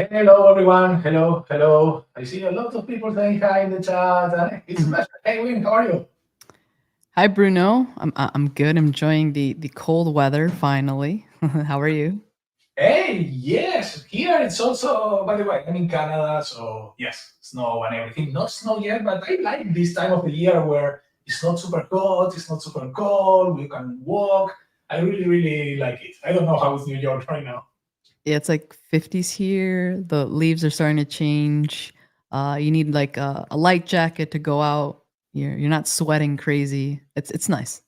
Hello, everyone. Hello, hello. I see a lot of people saying hi in the chat. It's a Mhm. pleasure. Hey, Win, how are you? Hi, Bruno. I'm good. I'm enjoying the cold weather finally. How are you? Hey, yes. Here it's also, by the way, I'm in Canada, so yes, snow and everything. Not snow yet, but I like this time of the year where it's not super hot, it's not super cold, we can walk. I really, really like it. I don't know how it's New York right now. Yeah, it's like 50s here. The leaves are starting to change. You need like a light jacket to go out. You're not sweating crazy. It's nice.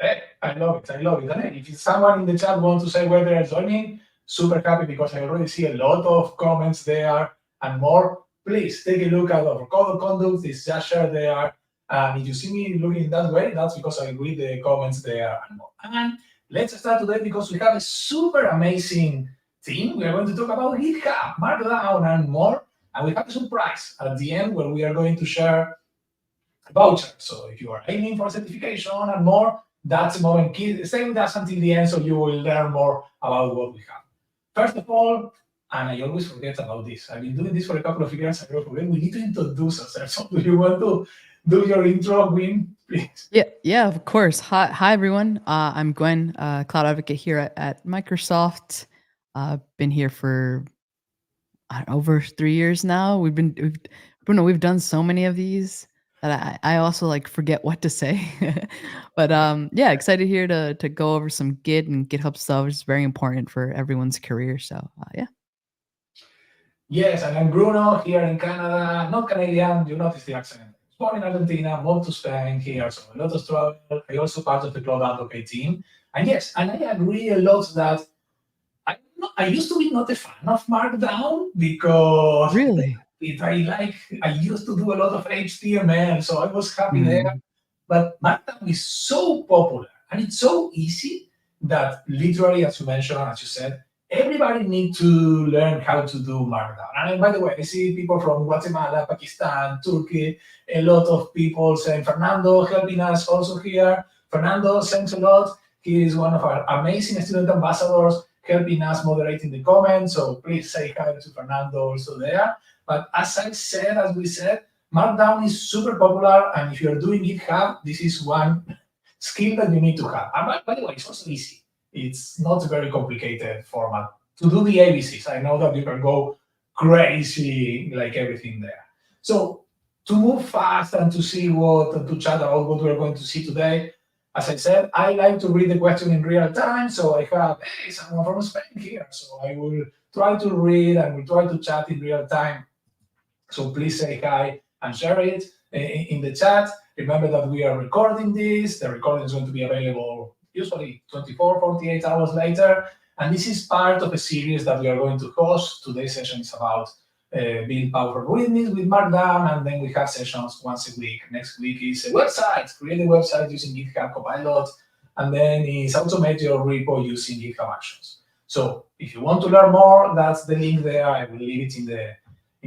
Hey, I love it. I love it. And hey, if someone in the chat wants to say where they are joining, super happy because I already see a lot of comments there and more. Please take a look at our code of conduct. It's just shared there. And if you see me looking that way, that's because I read the comments there and more. And let's start today because we have a super amazing thing. We are going to talk about GitHub, Markdown, and more. And we have a surprise at the end where we are going to share voucher. So if you are aiming for certification and more, that's the moment. Stay with us until the end so you will learn more about what we have. First of all, and I always forget about this. I've been doing this for a couple of years. I forget we need to introduce ourselves. So do you want to do your intro, Win, please? Yeah, of course. Hi, everyone. I'm Gwen, cloud advocate here at Microsoft. Been here for over 3 years now. Bruno, we've done so many of these that I also like forget what to say. But yeah, excited here to go over some Git and GitHub stuff. It's very important for everyone's career. So yeah. Yes, and I'm Bruno here in Canada, not Canadian, you notice the accent. Born in Argentina, moved to Spain here, so a lot of travel. I also part of the Cloud Advocate team. And yes, and I agree a lot that I used to be not a fan of Markdown because Really? I used to do a lot of HTML, so I was happy there. Mm. But Markdown is so popular and it's so easy that literally, as you mentioned, as you said, everybody needs to learn how to do Markdown. And by the way, I see people from Guatemala, Pakistan, Turkey, a lot of people saying, Fernando helping us also here. Fernando, thanks a lot. He is one of our amazing student ambassadors helping us moderating the comments. So please say hi to Fernando also there. But as we said, Markdown is super popular, and if you're doing GitHub, this is one skill that you need to have. And by the way, it's also easy. It's not a very complicated format. To do the ABCs, I know that you can go crazy like everything there. So to move fast and to see to chat about what we're going to see today, as I said, I like to read the question in real time. So I have, hey, someone from Spain here. So I will try to read and we'll try to chat in real time. So please say hi and share it in the chat. Remember that we are recording this. The recording is going to be available usually 24, 48 hours later. And this is part of a series that we are going to host. Today's session is about build powerful READMEs with Markdown, and then we have sessions once a week. Next week is a website, create a website using GitHub Copilot, and then is automate your repo using GitHub Actions. So if you want to learn more, that's the link there. I will leave it in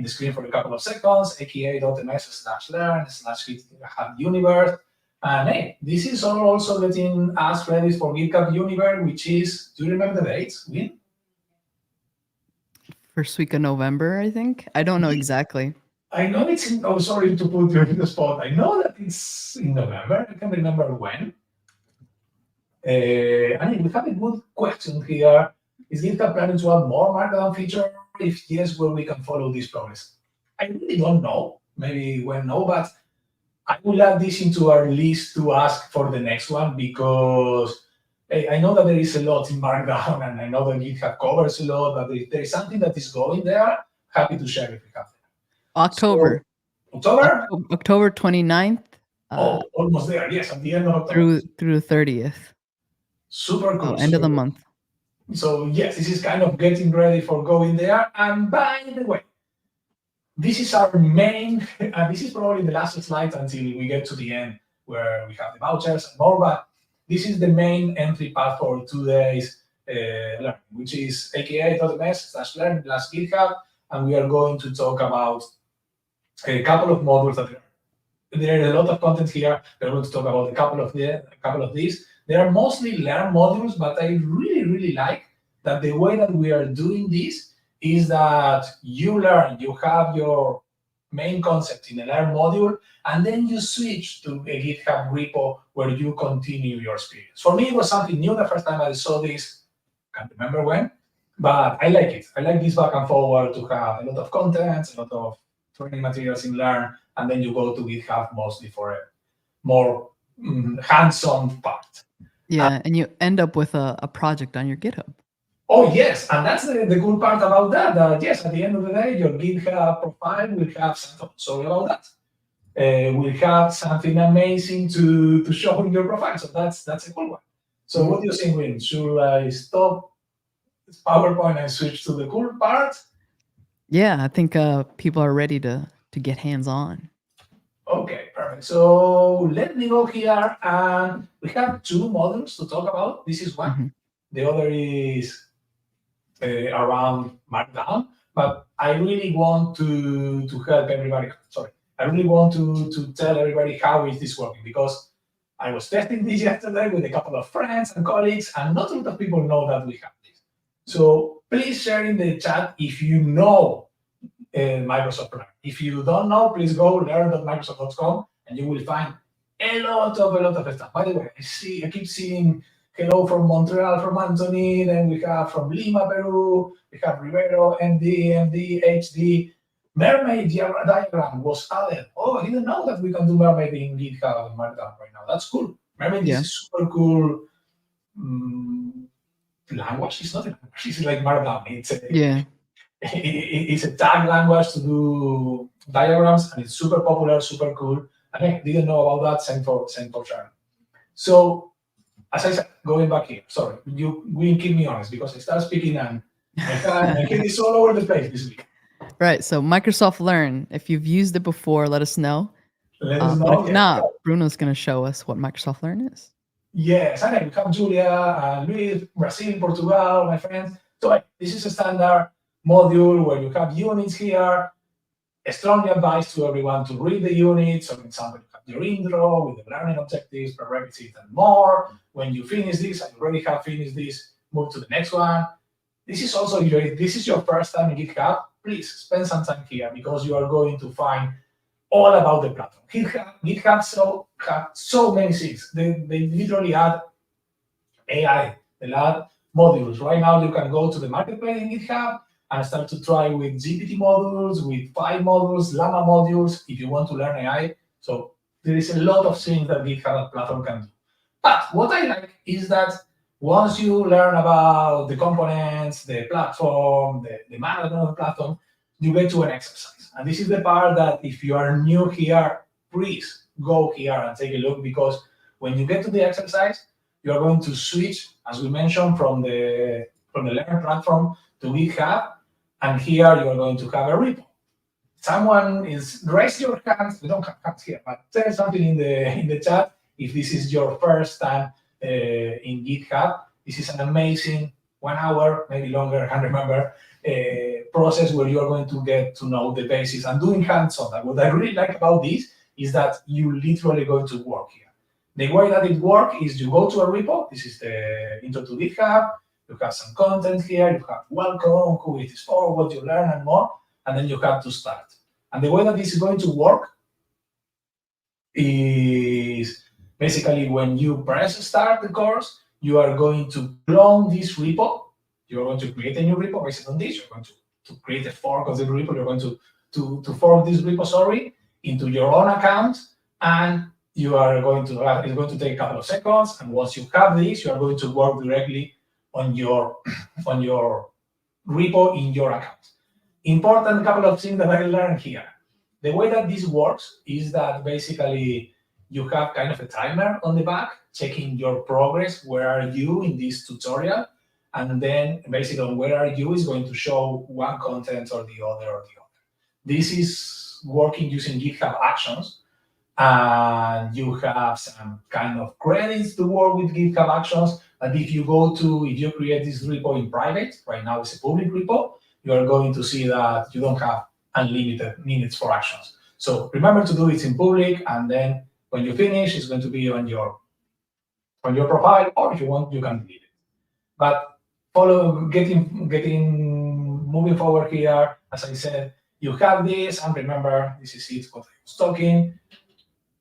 the screen for a couple of seconds, aka.ms/learn/GitHub Universe. And hey, this is also getting us ready for GitHub Universe, which is, do you remember the dates, Win? First week of November, I think. I don't know exactly. I know it's in, oh, sorry to put you in the spot. I know that it's in November. I can't remember when. And we have a good question here. Is GitHub planning to add more Markdown feature? If yes, where we can follow this progress? I really don't know. Maybe when no, but I will add this into our list to ask for the next one because I know that there is a lot in Markdown and I know that GitHub covers a lot, but if there is something that is going there, happy to share if we have it. So October. October? October 29th Oh, almost there. Yes, at the end of October. through the 30th. Super So cool. end of Super the cool. month. So yes, this is kind of getting ready for going there. And by the way, this is our main, and this is probably the last slide until we get to the end where we have the vouchers and more, but this is the main entry path for today's learning, which is aka.ms/learn/GitHub, and we are going to talk about a couple of modules that there is a lot of content here. We're going to talk about a couple of these. They are mostly Learn modules, but I really, really like that the way that we are doing this is that you have your main concept in the learn module, and then you switch to a GitHub repo where you continue your experience. For me, it was something new the first time I saw this. Can't remember when, but I like it. I like this back and forward to have a lot of content, a lot of training materials in Learn, and then you go to GitHub mostly for a more hands-on part. Yeah, and you end up with a project on your GitHub. Oh, yes, and that's the cool part about that. Yes, at the end of the day, your GitHub profile will have something. Sorry about that. Will have something amazing to show in your profile. So that's a cool one. So what do you think, Win? Should I stop PowerPoint and switch to the cool part? Yeah, I think people are ready to get hands-on. Okay, perfect. So let me go here, and we have two modules to talk about. This is one. The other is around Markdown, but I really want to help everybody. Sorry, I really want to tell everybody how is this working, because I was testing this yesterday with a couple of friends and colleagues, and not a lot of people know that we have this. So please share in the chat if you know Microsoft Learn. If you don't know, please go learn.microsoft.com, and you will find a lot of stuff. By the way, I keep seeing hello from Montreal, from Anthony, then we have from Lima, Peru, we have Rivero, MD, HD. Mermaid diagram was added. Oh, I didn't know that we can do Mermaid in GitHub and Markdown right now. That's cool. Mermaid is a super cool language. It's not a language, it's like Markdown. It's a tag language to do diagrams, and it's super popular, super cool. I didn't know about that. Same for sharing. So, as I said, going back here, sorry, you will keep me honest, because I start speaking and I get this all over the place this week. Right. So Microsoft Learn, if you've used it before, let us know. Let us know. But if not, Bruno's going to show us what Microsoft Learn is. Yes, and we have Julia, Luis, Brazil, Portugal, my friends. So this is a standard module where you have units here. I strongly advise to everyone to read the units. So, for example, you have your intro with the learning objectives, prerequisites, and more. When you finish this, and you already have finished this, move to the next one. This is also, if this is your first time in GitHub, please spend some time here, because you are going to find all about the platform. GitHub have so many things. They literally add AI, they add modules. Right now, you can go to the marketplace in GitHub and start to try with GPT modules, with Pi modules, Llama modules, if you want to learn AI. So there is a lot of things that GitHub platform can do. But what I like is that once you learn about the components, the platform, the management of the platform, you get to an exercise. And this is the part that if you are new here, please go here and take a look, because when you get to the exercise, you are going to switch, as we mentioned, from the Learn platform to GitHub, and here you are going to have a repo. Someone is raise your hands. We don't have hands here, but tell something in the chat if this is your first time in GitHub. This is an amazing 1 hour, maybe longer, I can't remember, process where you are going to get to know the basics and doing hands-on. And what I really like about this is that you literally going to work here. The way that it works is you go to a repo. This is the intro to GitHub. You have some content here. You have welcome, who it is for, what you learn, and more. And then you have to start. And the way that this is going to work is basically when you press start the course, you are going to clone this repo. You're going to create a new repo based on this. You're going to create a fork of the repo. You're going to fork this repository into your own account, and you are going to it's going to take a couple of seconds. And once you have this, you are going to work directly on your repo in your account. Important couple of things that I learned here. The way that this works is that basically you have kind of a timer on the back, checking your progress. Where are you in this tutorial? And then basically on where are you is going to show one content or the other. This is working using GitHub Actions. And you have some kind of credits to work with GitHub Actions. And if you create this repo in private, right now it's a public repo, you are going to see that you don't have unlimited minutes for actions. So remember to do it in public, and then when you finish, it's going to be on your profile, or if you want, you can delete it. But getting moving forward here, as I said, you have this, and remember, this is it, what I was talking.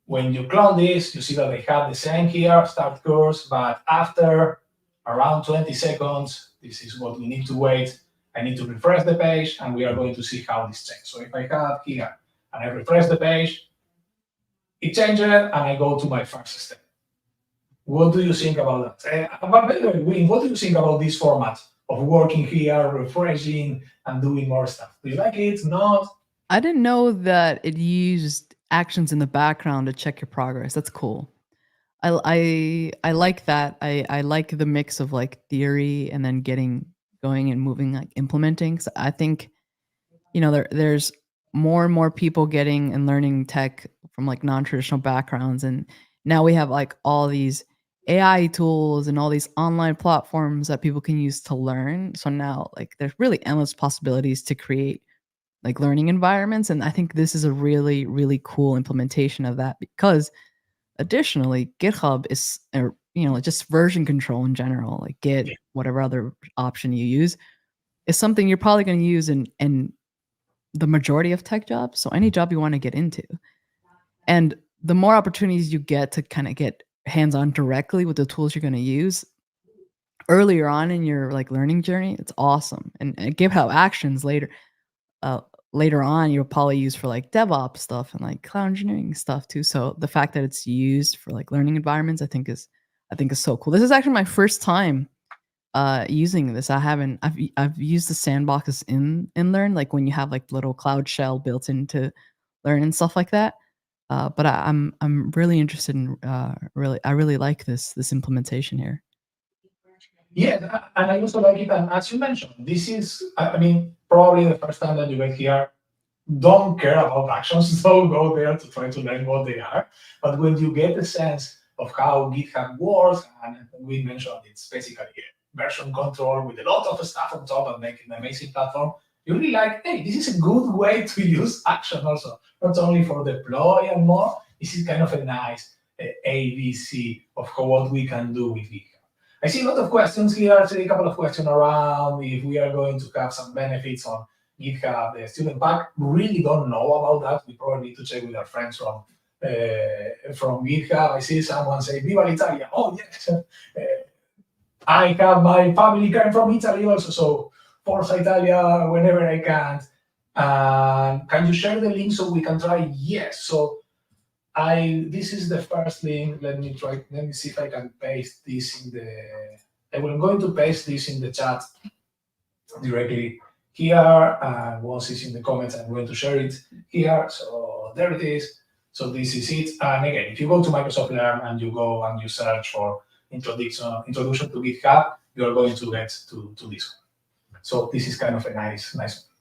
When you clone this, you see that they have the same here, start course, but after around 20 seconds, this is what we need to wait. I need to refresh the page, and we are going to see how this changes. So if I have here, and I refresh the page, it changes, and I go to my first step. What do you think about that? By the way, Wim, what do you think about this format of working here, refreshing, and doing more stuff? Do you like it? Not? I didn't know that it used actions in the background to check your progress. That's cool. I like that. I like the mix of like theory and then getting going and moving, like implementing. So I think, you know, there's more and more people getting and learning tech from like non-traditional backgrounds, and now we have like all these AI tools and all these online platforms that people can use to learn. So now like there's really endless possibilities to create like learning environments, and I think this is a really, really cool implementation of that, because additionally GitHub is, you know, just version control in general, like Git, whatever other option you use, is something you're probably going to use in the majority of tech jobs. So any job you want to get into, and the more opportunities you get to kind of get hands-on directly with the tools you're going to use earlier on in your like learning journey, it's awesome. And GitHub Actions later on you'll probably use for like DevOps stuff and like cloud engineering stuff too. So the fact that it's used for like learning environments, I think is so cool. This is actually my first time using this. I've used the sandboxes in Learn, like when you have like little Cloud Shell built into Learn and stuff like that. But I'm really interested in I really like this implementation here. Yeah, and I also like it. And as you mentioned, this is, I mean, probably the first time that you get here, don't care about actions, don't go there to try to learn what they are. But when you get a sense of how GitHub works, and we mentioned it's basically version control with a lot of stuff on top and making an amazing platform, you really like, hey, this is a good way to use action also, not only for deploy and more. This is kind of a nice ABC of what we can do with GitHub. I see a lot of questions here. I see a couple of questions around if we are going to have some benefits on GitHub, the student pack. We really don't know about that. We probably need to check with our friends from GitHub. I see someone say, Viva l'Italia. Oh, yes. I have my family coming from Italy also, so Forza Italia whenever I can. Can you share the link so we can try? Yes. So this is the first link. Let me see if I can paste this in the. I'm going to paste this in the chat directly here. Once it's in the comments, I'm going to share it here. So there it is. So this is it. And again, if you go to Microsoft Learn and you go and you search for introduction to GitHub, you're going to get to this one. So this is kind of a nice.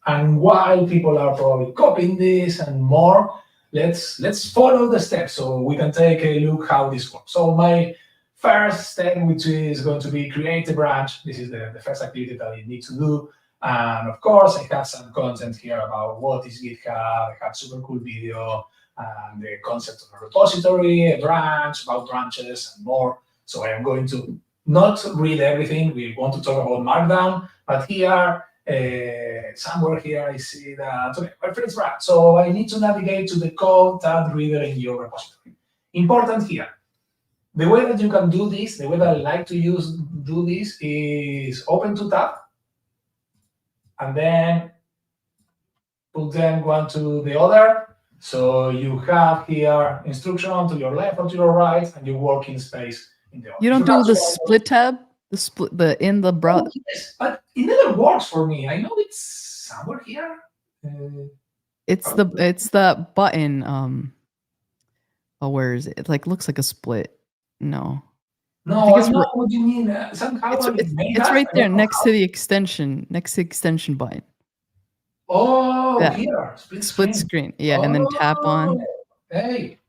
And while people are probably copying this and more, let's follow the steps so we can take a look how this works. So my first step, which is going to be create a branch. This is the first activity that you need to do. And of course, I have some content here about what is GitHub. I have super cool video and the concept of a repository, a branch, about branches, and more. So I am going to not read everything. We want to talk about Markdown, but here, somewhere here, I see that, okay, my first branch. So I need to navigate to the code tab reader in your repository. Important here. The way that you can do this, the way that I like to do this is open to tab, and then put them one to the other. So you have here instruction to your left or to your right, and your working space in the other. You don't do the split tab, the in the browser. Oh, yes, but it never works for me. I know it's somewhere here. It's the button. Oh, where is it? It like looks like a split. No. No, I know what you mean. Somehow it's right there next to the extension button. Oh, yeah. Here, split screen. Yeah, and then tap on. Hey,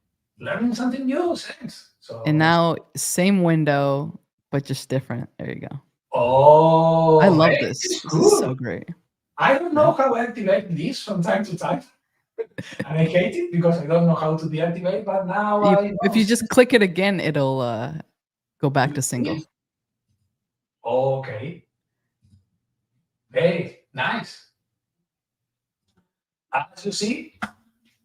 learning something new. Thanks. So, and now same window, but just different. There you go. Oh, I love this. This is so great. I don't know how to activate this from time to time. And I hate it because I don't know how to deactivate, but now if you just click it again, it'll go back to single. Okay. Hey, nice. As you see,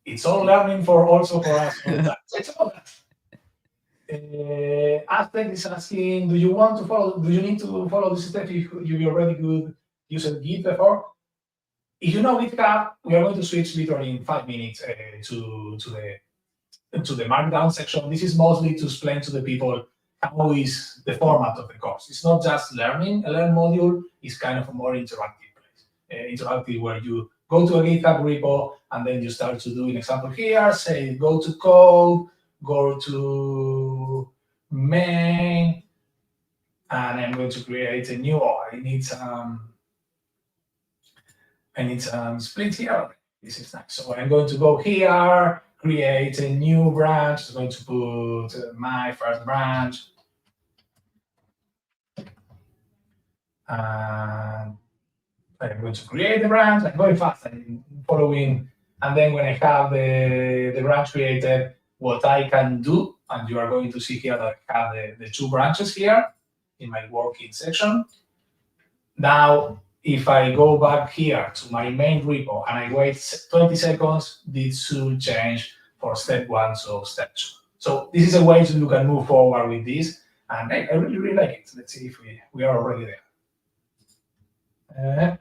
it's all learning for also for us all the time. So it's all that. Aztec is asking, do you want to follow? Do you need to follow this step if you already good use Git before? If you know GitHub, we are going to switch literally in 5 minutes to the Markdown section. This is mostly to explain to the people how is the format of the course. It's not just learning. A learn module is kind of a more interactive place, interactive where you go to a GitHub repo and then you start to do an example here. Say go to code, go to main, and I'm going to create a new. I need some split here. This is nice. So I'm going to go here, create a new branch. I'm going to put my first branch. And I'm going to create the branch. I'm going fast. I'm following. And then when I have the branch created, what I can do, and you are going to see here that I have the 2 branches here in my working section. Now, if I go back here to my main repo and I wait 20 seconds, this should change for step 1, so step 2. So this is a way you can move forward with this, and I really, really like it. Let's see if we are already there.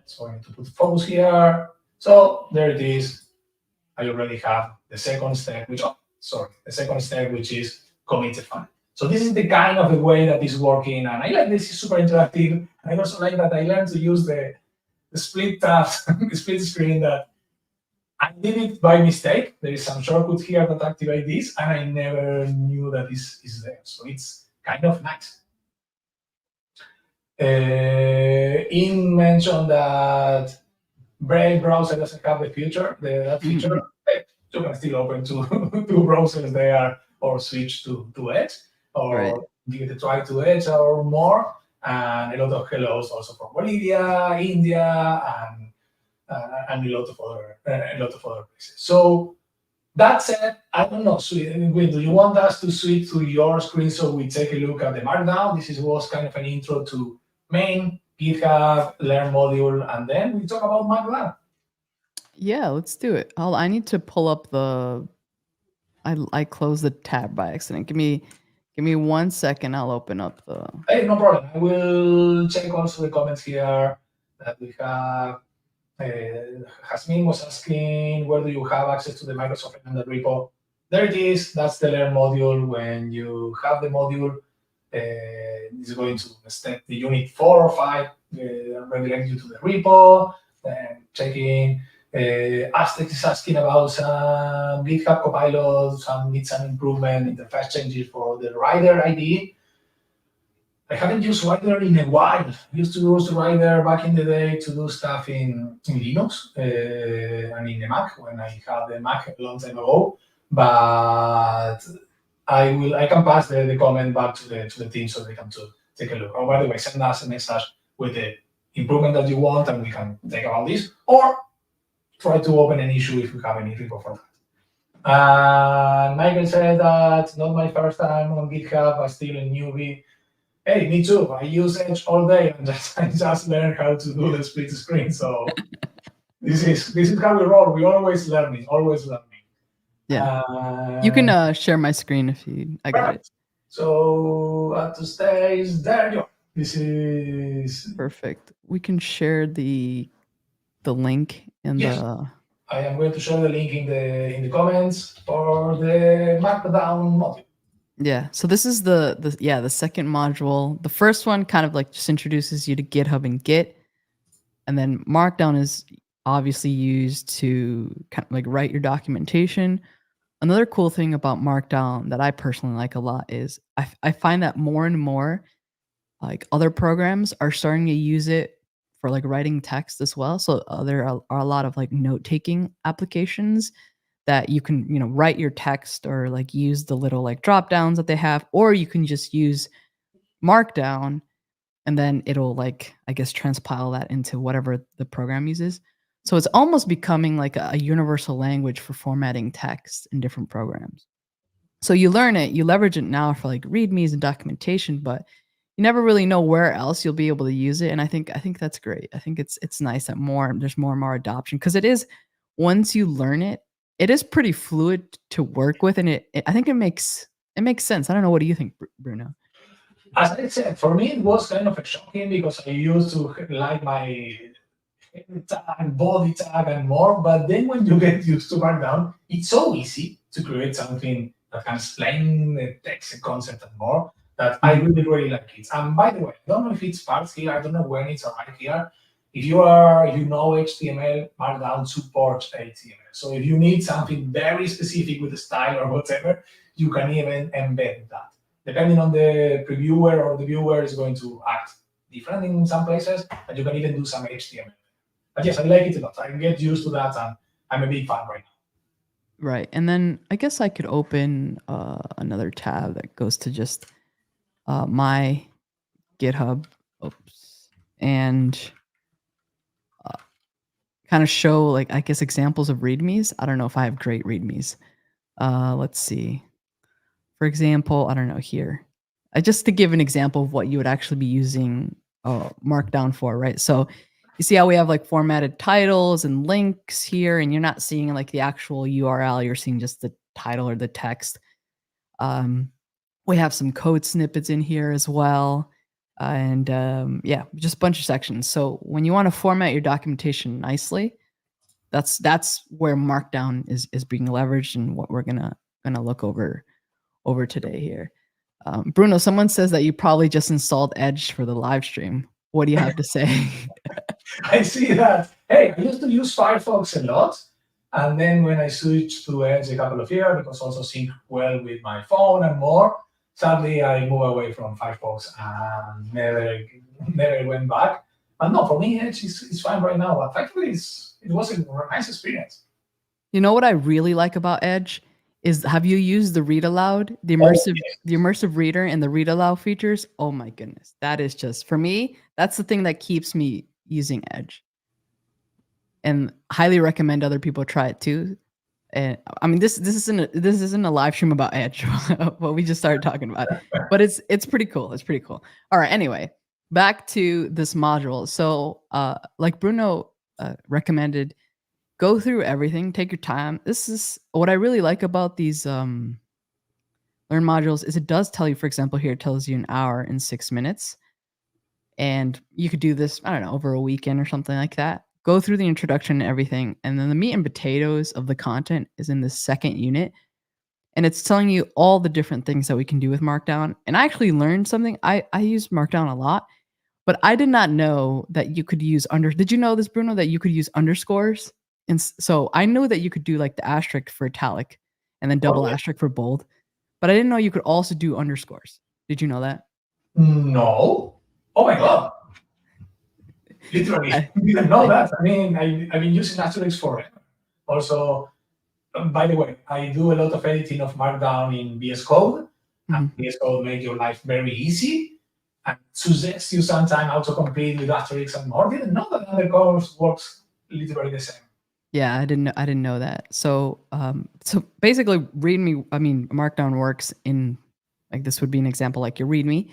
So I need to put focus here. So there it is. I already have the second step, which is commit a file. So this is the kind of the way that is working, and I like this. It's super interactive. I also like that I learned to use the split tabs, the split screen. That I did it by mistake. There is some shortcut here that activate this, and I never knew that this is there. So it's kind of nice. In mentioned that Brave browser doesn't have the feature, that feature. You can still open two browsers there, or switch to Edge, or give it a try to Edge or more. And a lot of hellos also from Bolivia, India, and a lot of other places. So that said, I don't know, do you want us to switch to your screen so we take a look at the Markdown? This was kind of an intro to main, GitHub, learn module, and then we talk about Markdown. Yeah, let's do it. I need to pull up the. I closed the tab by accident. Give me 1 second. I'll open up the. Hey, no problem. I will check also the comments here that we have. Jasmine was asking, where do you have access to the Microsoft Calendar repo? There it is. That's the learn module. When you have the module, it's going to step the unit 4 or 5, redirect you to the repo, check in. Aztec is asking about some GitHub Copilot, need some improvement, interface changes for the Rider ID. I haven't used Rider in a while. I used to use Rider back in the day to do stuff in Linux and in the Mac when I had the Mac a long time ago. But I can pass the comment back to the team so they can take a look. Or by the way, send us a message with the improvement that you want, and we can take about this. Or try to open an issue if we have any repo for that. Michael said that not my first time on GitHub, I'm still a newbie. Hey, me too. I use Edge all day and I just learned how to do the split screen. So this is how we roll. We always learning. Yeah. You can share my screen if you. I got it. So at the stage, there you go. This is perfect. We can share the link in the. I am going to share the link in the comments for the Markdown module. Yeah. So this is the second module. The first one kind of like just introduces you to GitHub and Git, and then Markdown is obviously used to kind of like write your documentation. Another cool thing about Markdown that I personally like a lot is I find that more and more like other programs are starting to use it for like writing text as well. So there are a lot of like note-taking applications that you can, write your text or like use the little like drop downs that they have, or you can just use Markdown and then it'll like, I guess, transpile that into whatever the program uses. So it's almost becoming like a universal language for formatting text in different programs. So you learn it, you leverage it now for like READMEs and documentation, but you never really know where else you'll be able to use it. And I think that's great. I think it's nice that there's more and more adoption, because it is once you learn it, it is pretty fluid to work with, and I think it makes sense. I don't know. What do you think, Bruno? As I said, for me, it was kind of a shocking because I used to like my tag, body tag, and more. But then when you get used to Markdown, it's so easy to create something that can explain the text and concept and more that I really, really like it. And by the way, I don't know if it's part here. I don't know when it's arrived here. If you know HTML, Markdown supports HTML. So if you need something very specific with the style or whatever, you can even embed that. Depending on the previewer or the viewer, is going to act different in some places, and you can even do some HTML. But yes, I like it a lot. I get used to that, and I'm a big fan right now. Right. And then I guess I could open another tab that goes to just my GitHub. Oops. And kind of show, like, I guess, examples of READMEs. I don't know if I have great READMEs. Let's see. For example, I don't know here. Just to give an example of what you would actually be using Markdown for, right? So you see how we have like formatted titles and links here, and you're not seeing like the actual URL. You're seeing just the title or the text. We have some code snippets in here as well. And yeah, just a bunch of sections. So when you want to format your documentation nicely, that's where Markdown is being leveraged, and what we're gonna look over today here. Bruno, someone says that you probably just installed Edge for the live stream. What do you have to say? I see that. Hey, I used to use Firefox a lot. And then when I switched to Edge a couple of years, because also sync well with my phone and more, sadly, I moved away from Firefox and never went back. But no, for me, Edge is fine right now. But actually, it was a nice experience. You know what I really like about Edge is, have you used the read aloud, the immersive reader and the read aloud features? Oh my goodness. That is just, for me, that's the thing that keeps me using Edge. And highly recommend other people try it too. And I mean, this isn't a live stream about Edge, what we just started talking about, but it's pretty cool. It's pretty cool. All right. Anyway, back to this module. So, like Bruno recommended, go through everything. Take your time. This is what I really like about these learn modules is it does tell you. For example, here it tells you an hour and 6 minutes, and you could do this, I don't know, over a weekend or something like that. Go through the introduction and everything, and then the meat and potatoes of the content is in the second unit, and it's telling you all the different things that we can do with Markdown. And I actually learned something. I use Markdown a lot, but I did not know that you could use Did you know this, Bruno, that you could use underscores? And so I know that you could do like the asterisk for italic and then double asterisk for bold, but I didn't know you could also do underscores. Did you know that? No. Oh my God. Literally, I didn't know that. I mean, I've been using asterisks forever. Also, by the way, I do a lot of editing of Markdown in VS Code, and VS Code makes your life very easy and suggests you sometimes autocomplete with asterisks and more. I didn't know that other course works literally the same. Yeah, I didn't know that. So, so basically, Markdown works in, like, this would be an example, like your README,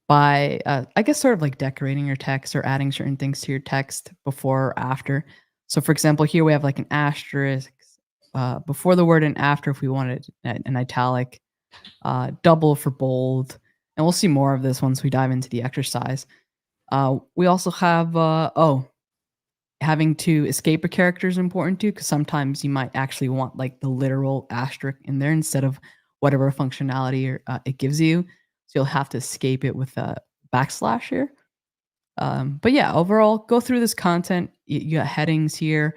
by I guess sort of like decorating your text or adding certain things to your text before or after. So, for example, here we have like an asterisk before the word and after if we wanted an italic, double for bold, and we'll see more of this once we dive into the exercise. We also have having to escape a character is important too, because sometimes you might actually want like the literal asterisk in there instead of whatever functionality it gives you. So you'll have to escape it with a backslash here. But yeah, overall, go through this content. You got headings here,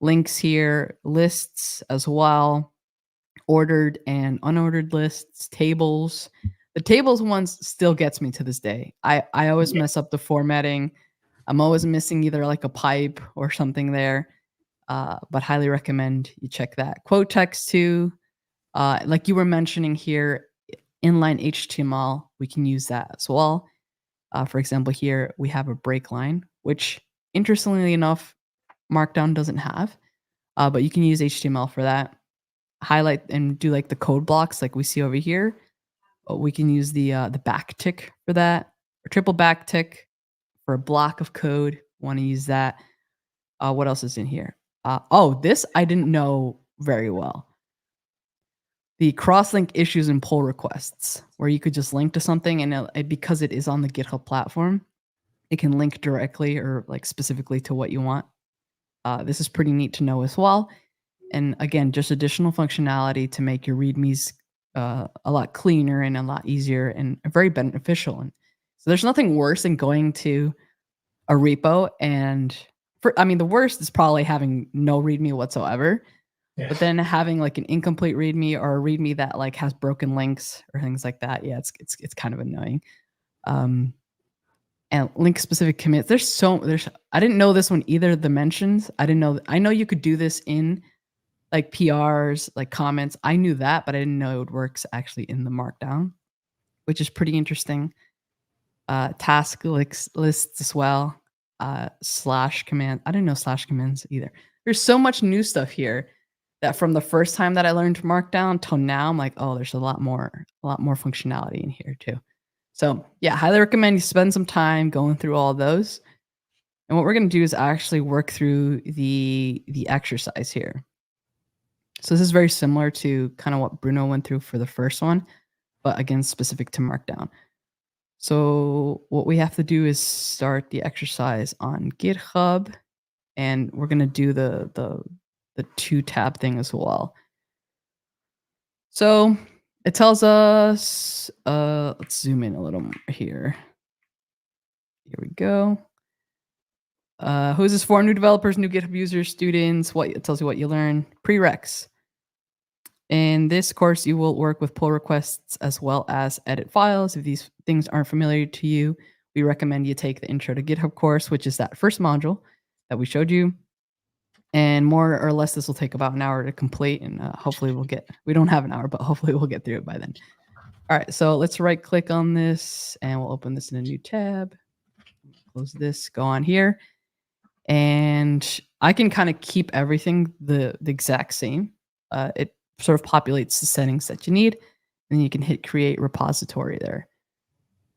links here, lists as well, ordered and unordered lists, tables. The tables ones still gets me to this day. I always mess up the formatting. I'm always missing either like a pipe or something there, but highly recommend you check that. Quote text too, like you were mentioning here, inline HTML, we can use that as well. For example, here we have a break line, which interestingly enough, Markdown doesn't have, but you can use HTML for that. Highlight and do like the code blocks like we see over here. We can use the backtick for that, or triple backtick for a block of code. Want to use that. What else is in here? Oh, this I didn't know very well. The cross-link issues and pull requests, where you could just link to something and because it is on the GitHub platform, it can link directly or like specifically to what you want. This is pretty neat to know as well. And again, just additional functionality to make your READMEs a lot cleaner and a lot easier and very beneficial. And so there's nothing worse than going to a repo and I mean, the worst is probably having no README whatsoever. Yeah. But then having like an incomplete README or a README that like has broken links or things like that, yeah, it's kind of annoying. And link specific commits. I didn't know this one either. The mentions, I know you could do this in like PRs, like comments. I knew that, but I didn't know it works actually in the Markdown, which is pretty interesting. Task lists as well. Slash command. I didn't know slash commands either. There's so much new stuff here that from the first time that I learned Markdown till now, I'm like, oh, there's a lot more functionality in here too. So yeah, highly recommend you spend some time going through all of those. And what we're going to do is actually work through the exercise here. So this is very similar to kind of what Bruno went through for the first one, but again, specific to Markdown. So what we have to do is start the exercise on GitHub, and we're going to do the 2-tab thing as well. So it tells us, let's zoom in a little more here. Here we go. Who is this for? New developers, new GitHub users, students. It tells you what you learn. Prereqs. In this course, you will work with pull requests as well as edit files. If these things aren't familiar to you, we recommend you take the Intro to GitHub course, which is that first module that we showed you. And more or less, this will take about an hour to complete. And hopefully we don't have an hour, but hopefully we'll get through it by then. All right, so let's right click on this and we'll open this in a new tab. Close this, go on here. And I can kind of keep everything the exact same. It sort of populates the settings that you need. And you can hit create repository there.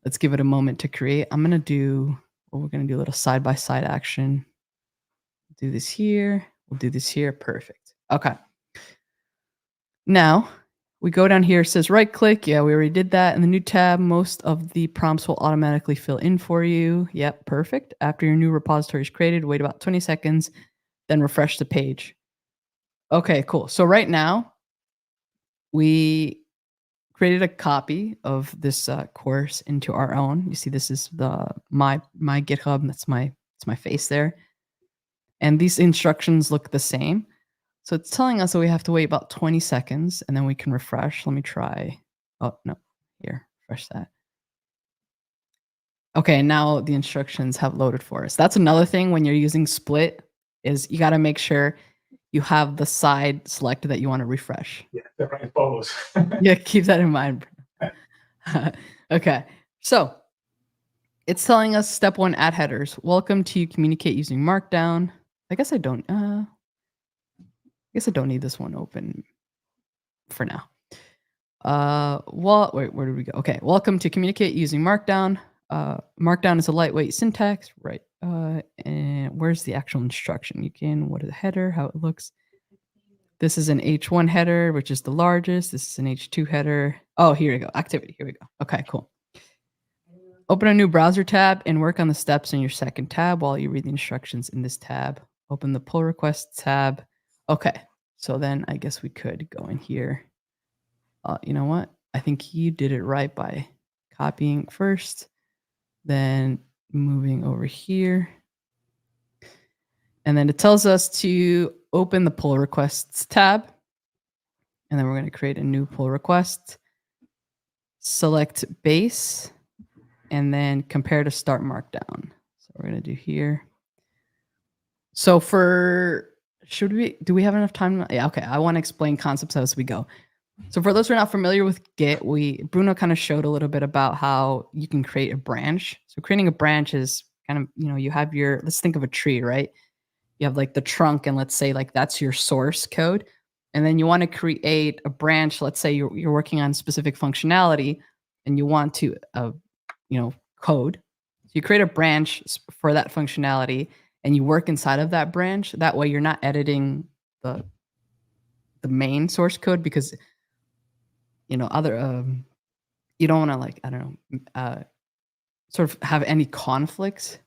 Let's give it a moment to create. We're going to do a little side-by-side action. Do this here. We'll do this here. Perfect. Okay. Now we go down here. It says right click. Yeah, we already did that. In the new tab, most of the prompts will automatically fill in for you. Yep, perfect. After your new repository is created, wait about 20 seconds, then refresh the page. Okay, cool. So right now, we created a copy of this course into our own. You see, this is my GitHub. That's my face there. And these instructions look the same. So it's telling us that we have to wait about 20 seconds and then we can refresh. Let me try. Oh, no. Here, refresh that. Okay, now the instructions have loaded for us. That's another thing when you're using split is you got to make sure you have the side selected that you want to refresh. Yeah, the right follows. Yeah, keep that in mind. Okay, so it's telling us step 1, add headers. Welcome to communicate using Markdown. I guess I don't need this one open for now. Well, wait, where did we go? Okay, welcome to communicate using Markdown. Markdown is a lightweight syntax, right? And where's the actual instruction? What is the header, how it looks? This is an H1 header, which is the largest. This is an H2 header. Oh, here we go. Activity. Here we go. Okay, cool. Open a new browser tab and work on the steps in your second tab while you read the instructions in this tab. Open the pull requests tab. Okay, so then I guess we could go in here. You know what? I think you did it right by copying first, then moving over here. And then it tells us to open the pull requests tab. And then we're going to create a new pull request. Select base and then compare to start Markdown. So we're going to do here. So do we have enough time? Yeah, okay. I want to explain concepts as we go. So for those who are not familiar with Git, Bruno kind of showed a little bit about how you can create a branch. So creating a branch is kind of, you have let's think of a tree, right? You have like the trunk, and let's say like that's your source code. And then you want to create a branch. Let's say you're working on specific functionality and you want to, code. So you create a branch for that functionality. and you work inside of that branch. That way you're not editing the main source code, because you know other you don't want to, like, I don't know, sort of have any conflicts,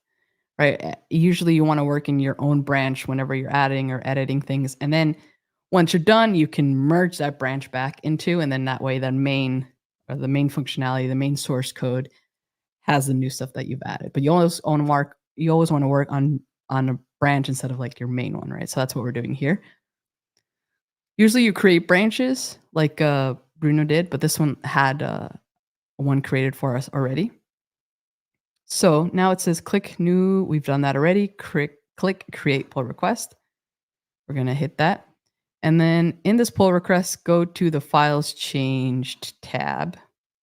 right? Usually you want to work in your own branch whenever you're adding or editing things, and then once you're done, you can merge that branch back into, and then that way the main functionality, the main source code has the new stuff that you've added. But you always want to work on a branch instead of like your main one, right? So that's what we're doing here. Usually you create branches like Bruno did, but this one had one created for us already. So now it says click new. We've done that already. Click create pull request. We're going to hit that. And then in this pull request, go to the files changed tab.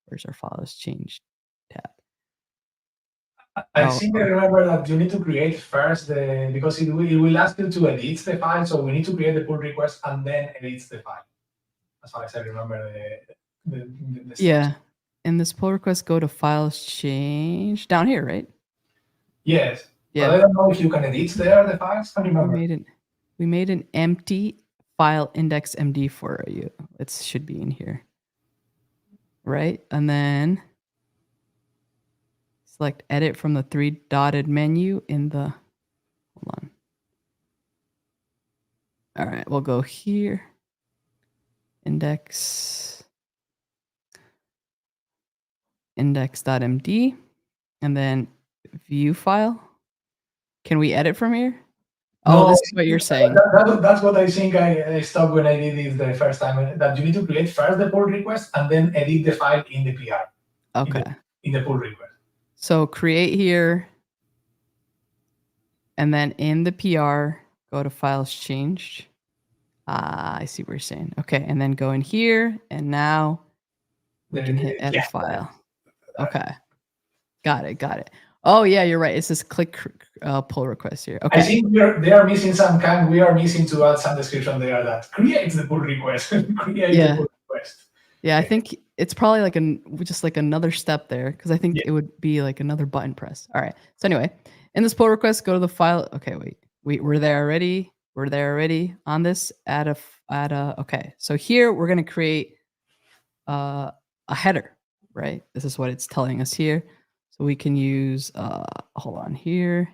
Where's our files changed tab? I think I remember that you need to create first because it will ask you to edit the file. So we need to create the pull request and then edit the file. As far as I remember the yeah. In this pull request, go to files change down here, right? Yes. Yeah. But I don't know if you can edit there the files. I remember. We made an empty file index MD for you. It should be in here, right? And then select edit from the 3 dotted menu in the, hold on. All right, we'll go here, index.md, and then view file. Can we edit from here? No, oh, this is what you're saying. That's what I think I stopped when I did it the first time, that you need to create first the pull request and then edit the file in the PR. Okay. In the pull request. So create here, and then in the PR, go to files changed. I see what you're saying. Okay, and then go in here, and now we can hit edit file. Okay, got it. Oh yeah, you're right. It says click pull request here. Okay. I think they are missing some kind. We are missing to add some description there that creates the pull request. The pull request. Yeah, I think it's probably like just like another step there, because I think it would be like another button press. All right. So anyway, in this pull request, go to the file. Okay, wait. We're there already. On this. Add a. Okay. So here we're gonna create a header, right? This is what it's telling us here. So we can use hold on here,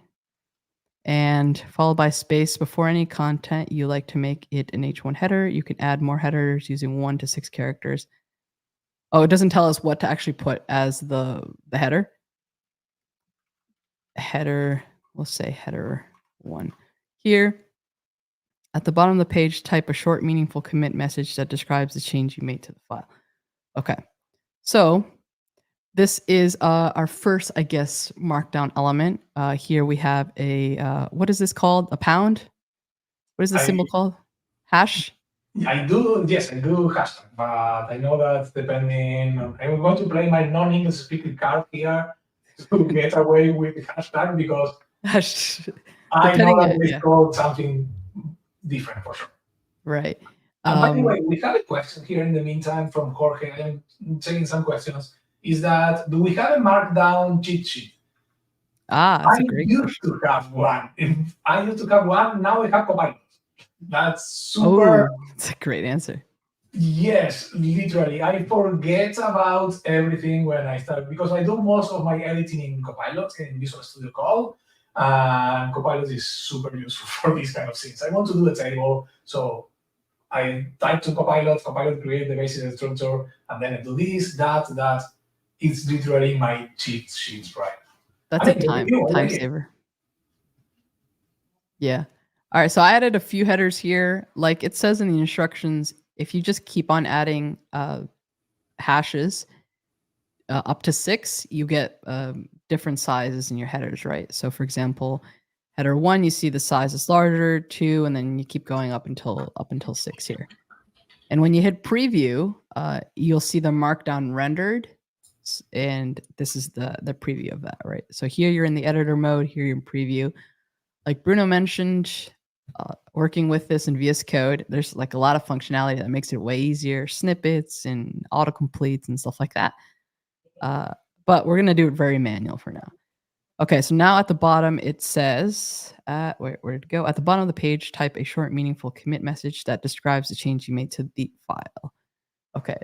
and followed by space before any content you like to make it an H1 header. You can add more headers using 1 to 6 characters. Oh, it doesn't tell us what to actually put as the header. Header, we'll say header 1. Here, at the bottom of the page, type a short, meaningful commit message that describes the change you made to the file. Okay, so this is our first, I guess, Markdown element. Here we have a, what is this called? A pound? What is the symbol called? Hash? I do hashtag, but I know that depending on, I'm going to play my non-English speaking card here to get away with the hashtag, because I know that it's called something different for sure. Right. And by the way, we have a question here in the meantime from Jorge. I'm checking some questions. Is that, do we have a Markdown cheat sheet? That's a great question. I used to have one. Now I have Copilot. That's super. That's a great answer. Yes, literally. I forget about everything when I start, because I do most of my editing in Copilot, in Visual Studio Code. And Copilot is super useful for these kind of things. I want to do a table, so I type to Copilot create the basic structure, and then I do this, that. It's literally my cheat sheets, right? That's a time saver. Yeah. All right, so I added a few headers here. Like it says in the instructions, if you just keep on adding hashes up to 6, you get different sizes in your headers, right? So for example, header 1, you see the size is larger, 2, and then you keep going up until 6 here. And when you hit preview, you'll see the Markdown rendered, and this is the preview of that, right? So here you're in the editor mode, here you're in preview. Like Bruno mentioned, working with this in VS Code, there's like a lot of functionality that makes it way easier, snippets and autocompletes and stuff like that. But we're going to do it very manual for now. Okay, so now at the bottom it says, where did it go? At the bottom of the page, type a short, meaningful commit message that describes the change you made to the file. Okay.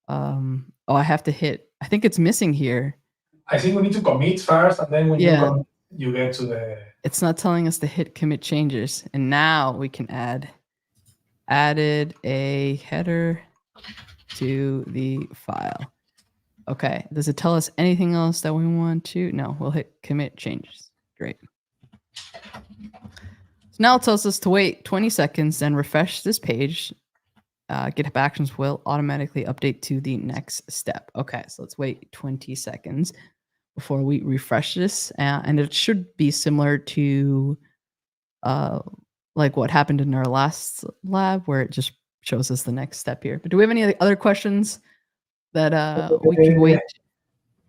Oh, I have to hit. I think it's missing here. I think we need to commit first, and then when you commit, you get to the. It's not telling us to hit commit changes, and now we can added a header to the file. Okay. Does it tell us anything else that we want to? No, we'll hit commit changes. Great. So now it tells us to wait 20 seconds and refresh this page. GitHub Actions will automatically update to the next step. Okay, so let's wait 20 seconds before we refresh this. And it should be similar to like what happened in our last lab, where it just shows us the next step here. But do we have any other questions that we can wait?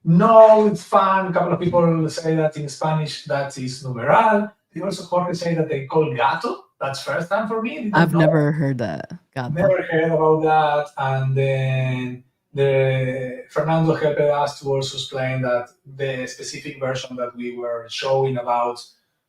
No, it's fun. A couple of people say that in Spanish that is numeral. They also Jorge say that they call gato. That's first time for me. I've never heard that. Gato. Never heard about that. And then Fernando helped us to also explain that the specific version that we were showing about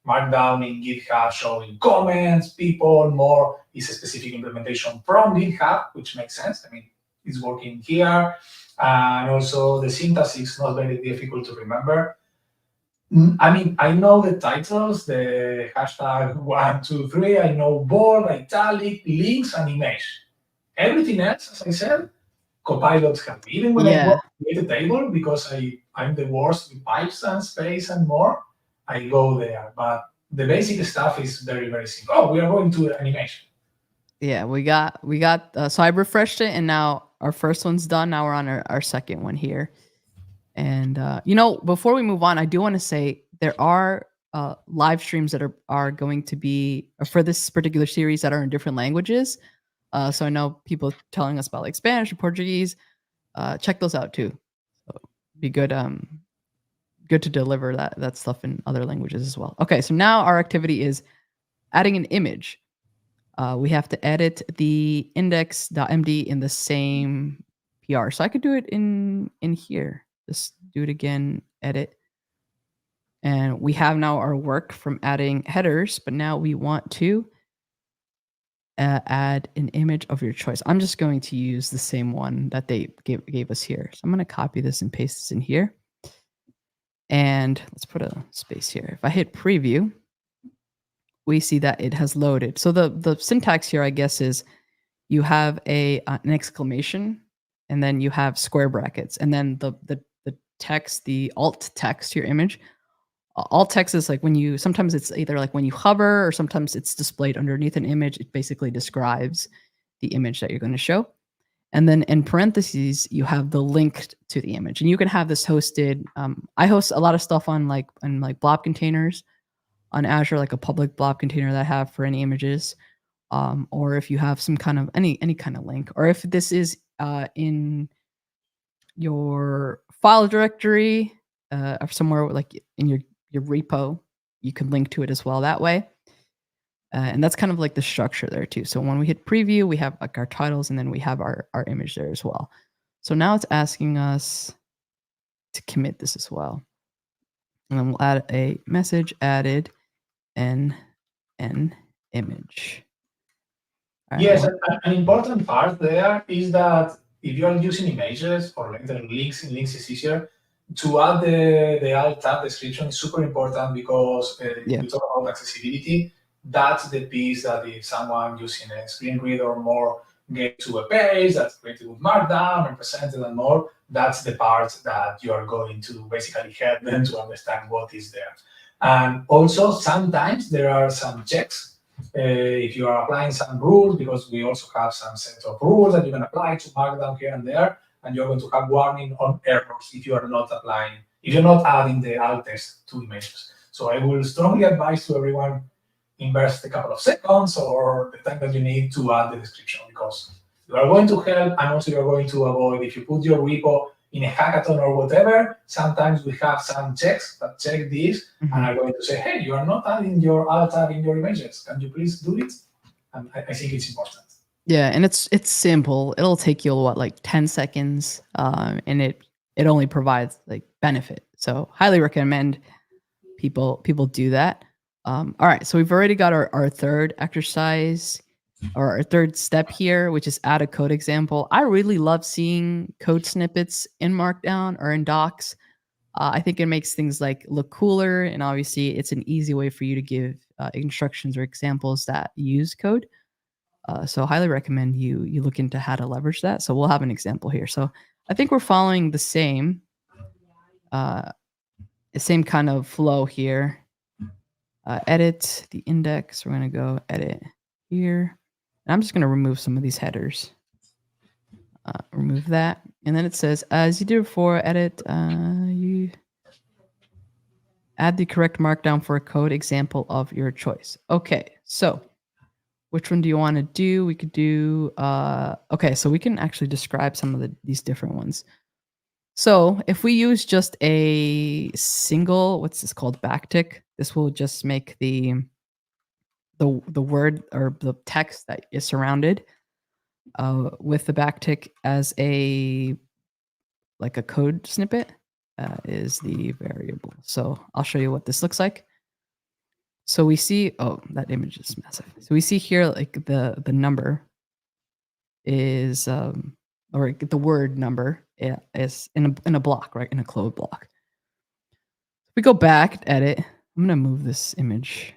Markdown in GitHub, showing comments, people, more, is a specific implementation from GitHub, which makes sense. I mean, it's working here. And also the syntax is not very difficult to remember. I mean, I know the titles, the hashtag 1, 2, 3. I know bold, italic, links, and image. Everything else, as I said, copilots help. Even when I want to create a table, because I'm the worst with pipes and space and more, I go there. But the basic stuff is very, very simple. Oh, we are going to animation. Yeah, we got. So I refreshed it, and now our first one's done. Now we're on our second one here. And before we move on, I do want to say there are live streams that are going to be for this particular series that are in different languages. So I know people telling us about like Spanish or Portuguese. Check those out too. So be good. Good to deliver that stuff in other languages as well. Okay, so now our activity is adding an image. We have to edit the index.md in the same PR. So I could do it in here. Just do it again, edit. And we have now our work from adding headers, but now we want to add an image of your choice. I'm just going to use the same one that they gave us here. So I'm going to copy this and paste this in here. And let's put a space here. If I hit preview, we see that it has loaded. So the syntax here, I guess, is you have an exclamation, and then you have square brackets, and then the text, the alt text to your image. Alt text is like sometimes it's either like when you hover, or sometimes it's displayed underneath an image. It basically describes the image that you're going to show. And then in parentheses, you have the link to the image. And you can have this hosted. I host a lot of stuff on blob containers on Azure, like a public blob container that I have for any images. Or if you have some kind of any kind of link, or if this is in your file directory or somewhere like in your repo, you can link to it as well that way. And that's kind of like the structure there too. So when we hit preview, we have like our titles, and then we have our image there as well. So now it's asking us to commit this as well. And then we'll add a message added an image. Right, yes, an important part there is that if you are using images or later links is easier, to add the alt tab description is super important, because we talk about accessibility. That's the piece that if someone using a screen reader or more get to a page that's created with Markdown and presented and more, that's the part that you are going to basically help them to understand what is there. And also, sometimes there are some checks. If you are applying some rules, because we also have some set of rules that you can apply to Markdown here and there, and you're going to have warning on errors if you are not applying, if you're not adding the alt text to images. So I will strongly advise to everyone, invest a couple of seconds or the time that you need to add the description, because you are going to help, and also you're going to avoid, if you put your repo in a hackathon or whatever, sometimes we have some checks that check this and are going to say, hey, you are not adding your alt tab in your images. Can you please do it? And I think it's important. Yeah, and it's simple. It'll take you like 10 seconds, and it only provides like benefit. So highly recommend people do that. All right, so we've already got our third exercise or our third step here, which is add a code example. I really love seeing code snippets in Markdown or in Docs. I think it makes things like look cooler, and obviously it's an easy way for you to give instructions or examples that use code. So highly recommend you look into how to leverage that. So we'll have an example here. So I think we're following the same kind of flow here. Edit the index. We're going to go edit here. And I'm just going to remove some of these headers. Remove that. And then it says, as you did before, edit, you add the correct markdown for a code example of your choice. Okay, so which one do you want to do? We could do, okay, so we can actually describe some of these different ones. So if we use just a single, what's this called, backtick, this will just make the word or the text that is surrounded with the backtick as a code snippet is the variable. So I'll show you what this looks like. So we see, oh, that image is massive. So we see here like the number is or the word number is in a block, right? In a closed block. We go back, edit. I'm gonna move this image.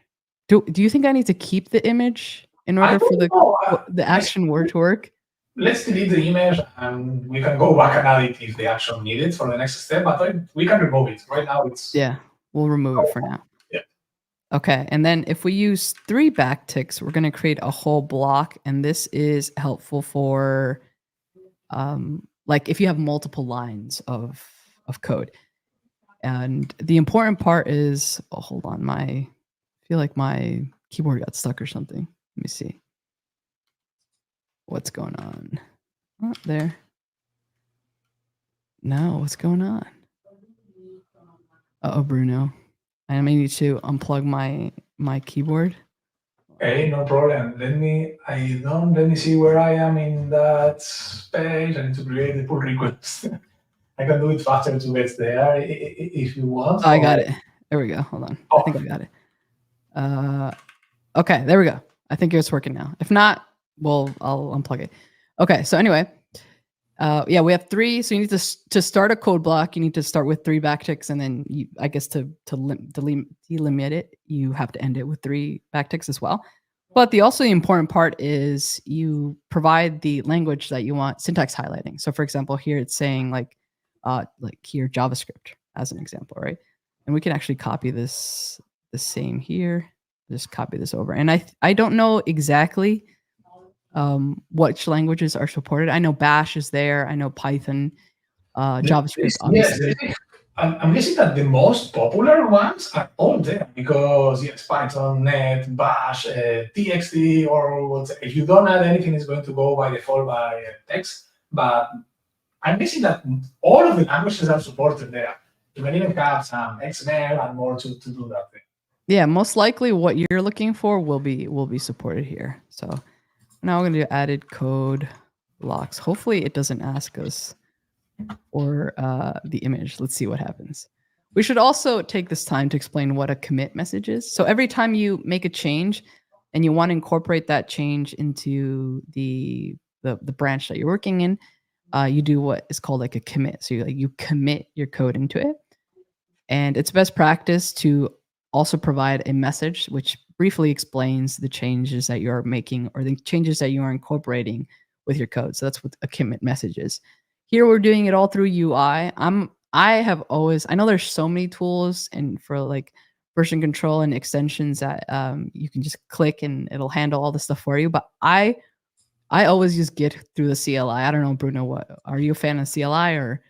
Do you think I need to keep the image in order for the action word to work? Let's delete the image and we can go back and add it if the action needed for the next step, but we can remove it. Right now it's... Yeah, we'll remove it for now. Yeah. Okay, and then if we use 3 backticks, we're gonna create a whole block, and this is helpful for like if you have multiple lines of code. And the important part is, oh, hold on, I feel like my keyboard got stuck or something. Let me see. What's going on? Oh, there. No, what's going on? Uh-oh, Bruno. I may need to unplug my keyboard. Okay, no problem. Let me see where I am in that page. I need to create the pull request. I can do it faster to get there if you want. Oh, I got it. There we go. Hold on. I think I got it. Okay, there we go. I think it's working now. If not, well, I'll unplug it. Okay, so anyway, yeah, we have 3. So you need to start a code block. You need to start with 3 backticks, and then I guess to delimit it, you have to end it with 3 backticks as well. But the important part is you provide the language that you want syntax highlighting. So for example, here it's saying like here JavaScript as an example, right? And we can actually copy this the same here. Just copy this over. And I don't know exactly which languages are supported. I know Bash is there. I know Python, JavaScript, obviously. Yes, I'm guessing that the most popular ones are all there because yes, Python, Net, Bash, TXT, or whatever. If you don't add anything, it's going to go by default by text. But I'm guessing that all of the languages are supported there. You can even have some XML and more to do that thing. Yeah, most likely what you're looking for will be supported here. So now we're going to do added code blocks. Hopefully it doesn't ask us for the image. Let's see what happens. We should also take this time to explain what a commit message is. So every time you make a change and you want to incorporate that change into the branch that you're working in, you do what is called like a commit. So you commit your code into it. And it's best practice to also provide a message which briefly explains the changes that you're making or the changes that you are incorporating with your code. So that's what a commit message is. Here we're doing it all through UI. I know there's so many tools and for like version control and extensions that you can just click and it'll handle all the stuff for you. But I always just get through the CLI. I don't know, Bruno, what are you a fan of CLI or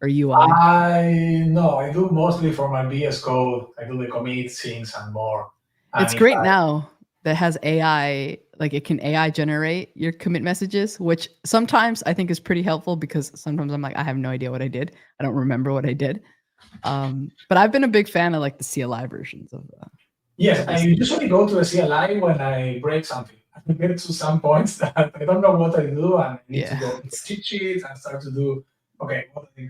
UI? I do mostly for my VS Code. I do the commit things and more. And it's great now that has AI, like it can AI generate your commit messages, which sometimes I think is pretty helpful because sometimes I'm like, I have no idea what I did. I don't remember what I did. But I've been a big fan of like the CLI versions of yes, I usually go to the CLI when I break something. I get to some points that I don't know what I do and I need to go to the cheat sheet and start to do, okay,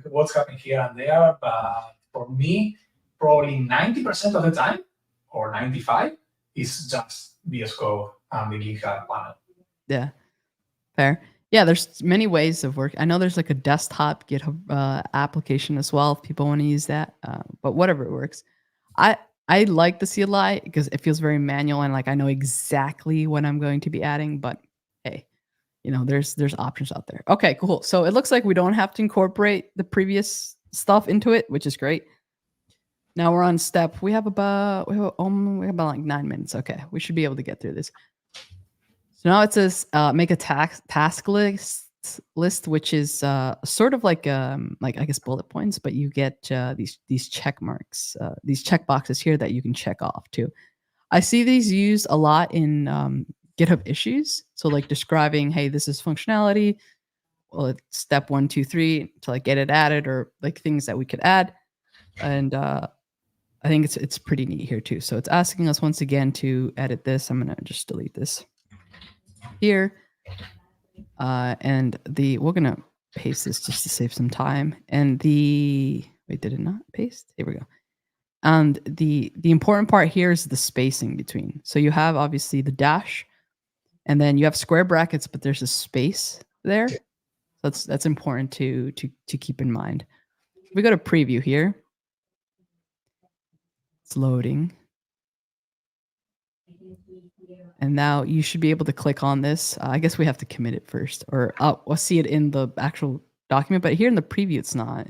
what's happening here and there. But for me, probably 90% of the time, or 95, is just VS Code and the GitHub panel. Yeah, fair. Yeah, there's many ways of work. I know there's like a desktop GitHub application as well if people want to use that, but whatever it works. I like the CLI because it feels very manual and like I know exactly what I'm going to be adding, but hey, there's options out there. Okay, cool. So it looks like we don't have to incorporate the previous stuff into it, which is great. Now we're on step. We have about like 9 minutes. Okay, we should be able to get through this. So now it says make a task list, which is sort of like I guess bullet points, but you get these check marks, these check boxes here that you can check off too. I see these used a lot in GitHub issues. So like describing, hey, this is functionality. Well, it's step 1, 2, 3 to like get it added, or like things that we could add. And I think it's pretty neat here too. So it's asking us once again to edit this. I'm gonna just delete this here. And we're gonna paste this just to save some time. And wait, did it not paste? Here we go. And the important part here is the spacing between. So you have obviously the dash, and then you have square brackets, but there's a space there. So that's important to keep in mind. If we go to preview here, it's loading. And now you should be able to click on this. I guess we have to commit it first, or we'll see it in the actual document. But here in the preview, it's not.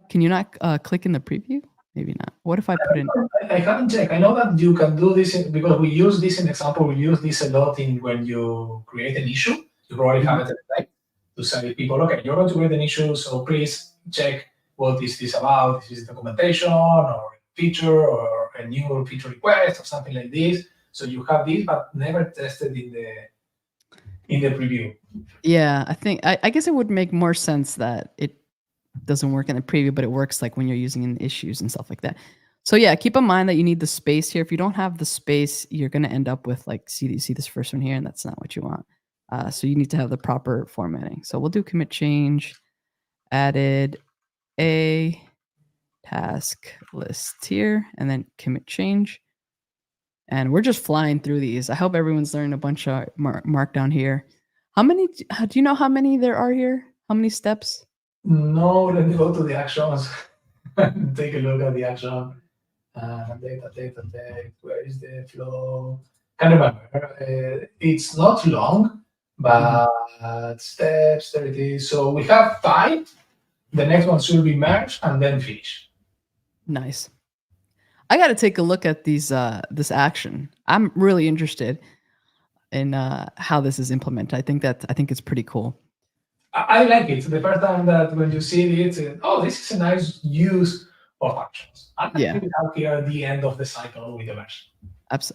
Can you not click in the preview? Maybe not. What if I put in? I haven't checked. I know that you can do this because we use this in example. We use this a lot when you create an issue. You probably have it right to say people, okay, you're going to create an issue, so please check what is this about. This is documentation or a feature or a new feature request or something like this. So you have this, but never tested in the preview. Yeah, I guess it would make more sense that it doesn't work in the preview, but it works like when you're using in issues and stuff like that. So yeah, keep in mind that you need the space here. If you don't have the space, you're going to end up with like, see this first one here, and that's not what you want. So you need to have the proper formatting. So we'll do commit change, added a task list here, and then commit change. And we're just flying through these. I hope everyone's learned a bunch of Markdown here. How many, do you know how many there are here? How many steps? No, let me go to the actions. Take a look at the action. Data, where is the flow? Can't remember. It's not long, but steps, there it is. So we have 5. The next one should be merged and then finish. Nice. I got to take a look at these this action. I'm really interested in how this is implemented. I think it's pretty cool. I like it. The first time that when you see it, oh, this is a nice use of actions. I think we have here at the end of the cycle with the mesh.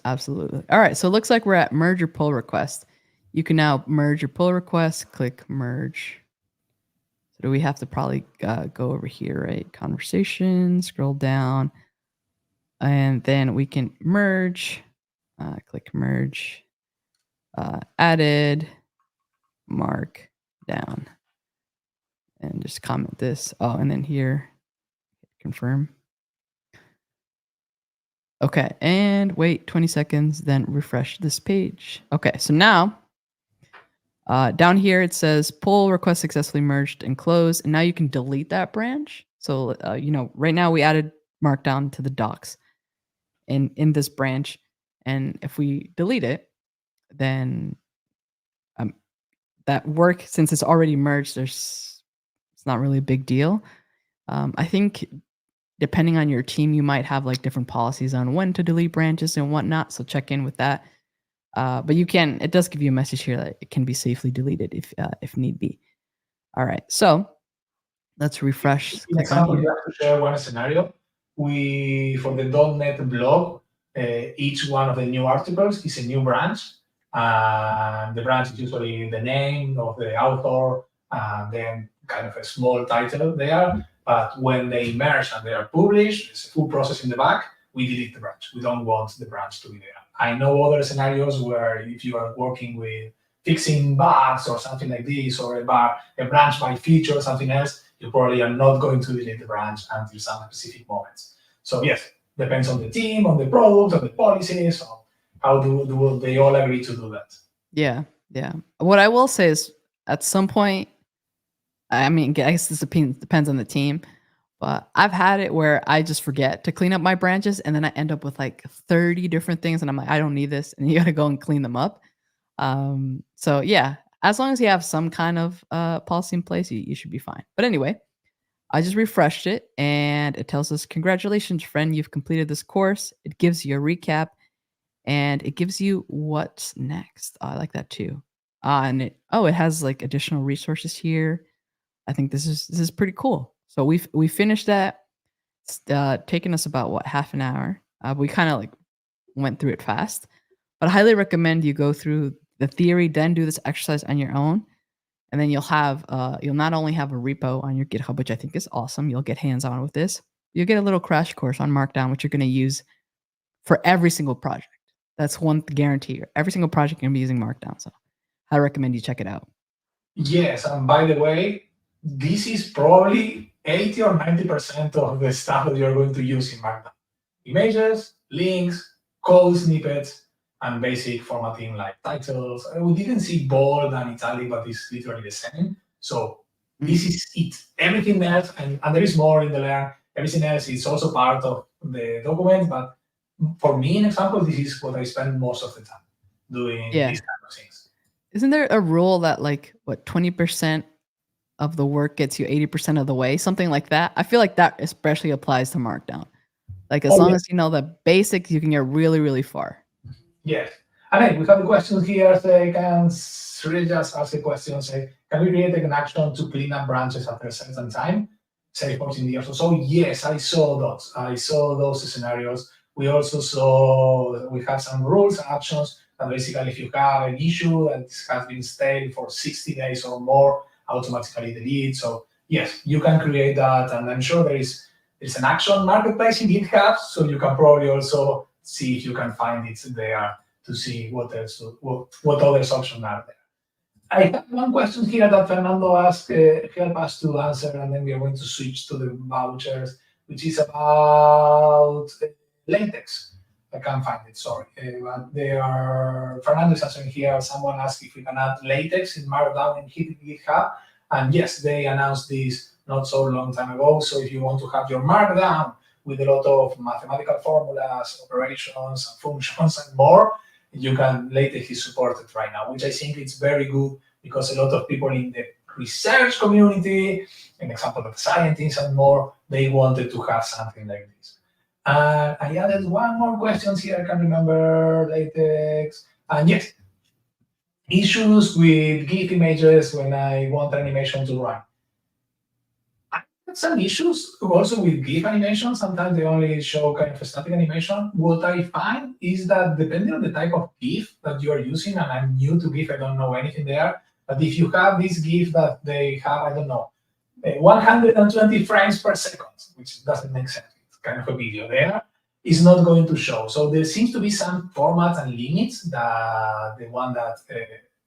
Absolutely. All right. So it looks like we're at merge your pull request. You can now merge your pull request. Click merge. So do we have to probably go over here, right? Conversation, scroll down, and then we can merge. Click merge. Added Markdown, and just comment this. Oh, and then here, confirm. Okay, and wait 20 seconds, then refresh this page. Okay, so now down here it says pull request successfully merged and closed, and now you can delete that branch. So right now we added Markdown to the docs in this branch, and if we delete it, then that work, since it's already merged, it's not really a big deal. I think depending on your team, you might have like different policies on when to delete branches and whatnot. So check in with that. But it does give you a message here that it can be safely deleted if need be. All right, so let's refresh. In example, you have to share one scenario. For the .NET blog, each one of the new articles is a new branch. The branch is usually the name of the author, and then kind of a small title there. But when they merge and they are published, it's a full process in the back, we delete the branch. We don't want the branch to be there. I know other scenarios where if you are working with fixing bugs or something like this, or a branch by feature or something else, you probably are not going to delete the branch until some specific moments. So yes, depends on the team, on the product, on the policies, on how do they all agree to do that. Yeah, yeah. What I will say is, at some point, I mean, I guess this depends on the team, but I've had it where I just forget to clean up my branches, and then I end up with like 30 different things, and I'm like, I don't need this, and you got to go and clean them up. So yeah, as long as you have some kind of policy in place, you should be fine. But anyway, I just refreshed it, and it tells us, "Congratulations, friend, you've completed this course." It gives you a recap, and it gives you what's next. I like that too. And it has like additional resources here. I think this is pretty cool. So we finished that. It's taken us about what, half an hour. We kind of like went through it fast, but I highly recommend you go through the theory, then do this exercise on your own, and then you'll not only have a repo on your GitHub, which I think is awesome. You'll get hands on with this. You'll get a little crash course on Markdown, which you're going to use for every single project. That's one guarantee. Every single project you're going to be using Markdown. So I recommend you check it out. Yes, and by the way, this is probably 80 or 90% of the stuff that you're going to use in Markdown. Images, links, code snippets, and basic formatting like titles. We didn't see bold and italic, but it's literally the same. So this is it. Everything else, and there is more in the Learn. Everything else is also part of the document, but for me, in example, this is what I spend most of the time doing these kind of things. Isn't there a rule that like 20% of the work gets you 80% of the way, something like that? I feel like that especially applies to Markdown. Like as long as you know the basics, you can get really, really far. Yes. I mean, we have a question here. Say, can really just ask a question. Say, can we create an action to clean up branches after a certain time? Say 14 years or so. Yes, I saw those. I saw those scenarios. We also saw we have some rules and actions that basically, if you have an issue that has been stale for 60 days or more, automatically delete. So yes, you can create that, and I'm sure there's an action marketplace in GitHub, so you can probably also see if you can find it there to see what else, what other options are there. I have one question here that Fernando asked, help us to answer, and then we are going to switch to the vouchers, which is about latex. I can't find it, sorry. But Fernando is answering here. Someone asked if we can add latex in Markdown in GitHub. And yes, they announced this not so long time ago. So if you want to have your Markdown with a lot of mathematical formulas, operations, and functions, and more, LaTeX is supported right now, which I think is very good because a lot of people in the research community, an example of scientists and more, they wanted to have something like this. I added one more question here. I can remember LaTeX. And yes, issues with GIF images when I want animation to run. I have some issues also with GIF animation. Sometimes they only show kind of a static animation. What I find is that depending on the type of GIF that you are using, and I'm new to GIF, I don't know anything there, but if you have this GIF that they have, I don't know, 120 frames per second, which doesn't make sense. It's kind of a video there. Is not going to show. So there seems to be some formats and limits that the one that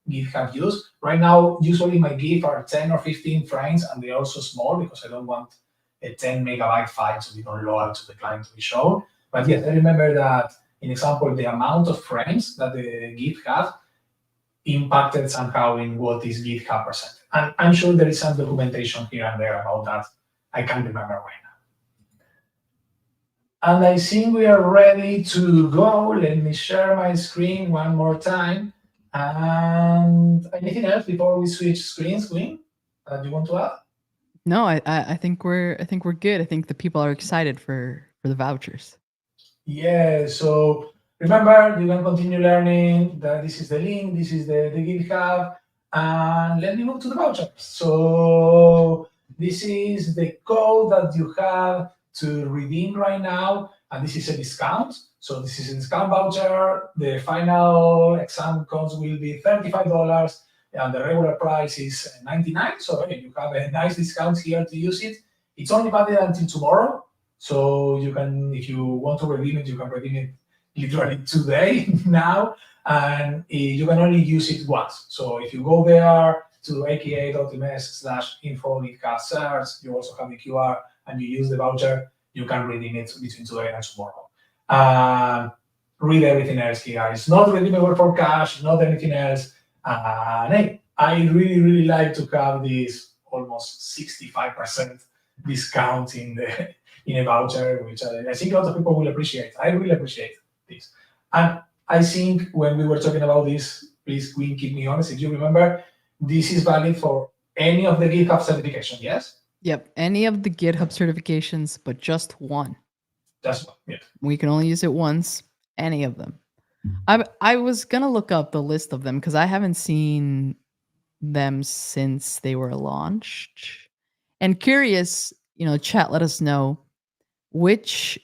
GIF have used. Right now, usually my GIF are 10 or 15 frames, and they're also small because I don't want a 10 megabyte file to be downloaded to the client to be shown. But yes, I remember that, in example, the amount of frames that the GIF have impacted somehow in what is GitHub presented. And I'm sure there is some documentation here and there about that. I can't remember right now. And I think we are ready to go. Let me share my screen one more time. And anything else before we switch screens, Queen, that you want to add? No, I think we're good. I think the people are excited for the vouchers. Yeah. So remember, you can continue learning. That this is the link. This is the GitHub. And let me move to the vouchers. So this is the code that you have to redeem right now, and this is a discount. So this is a discount voucher. The final exam cost will be $35, and the regular price is $99. So you have a nice discount here to use it. It's only valid until tomorrow. So you can, if you want to redeem it, you can redeem it literally today now, and you can only use it once. So if you go there to aka.ms/info/GitHub search, you also have the QR, and you use the voucher, you can redeem it between today and tomorrow. Read everything else here. It's not redeemable for cash, not anything else. And hey, I really like to have this almost 65% discount in a voucher, which I think a lot of people will appreciate. I really appreciate this. And I think when we were talking about this, please Queen, keep me honest. If you remember, this is valid for any of the GitHub certification, yes? Yep, any of the GitHub certifications, but just one. Just one, yeah. We can only use it once, any of them. I was gonna look up the list of them because I haven't seen them since they were launched. And curious, chat, let us know which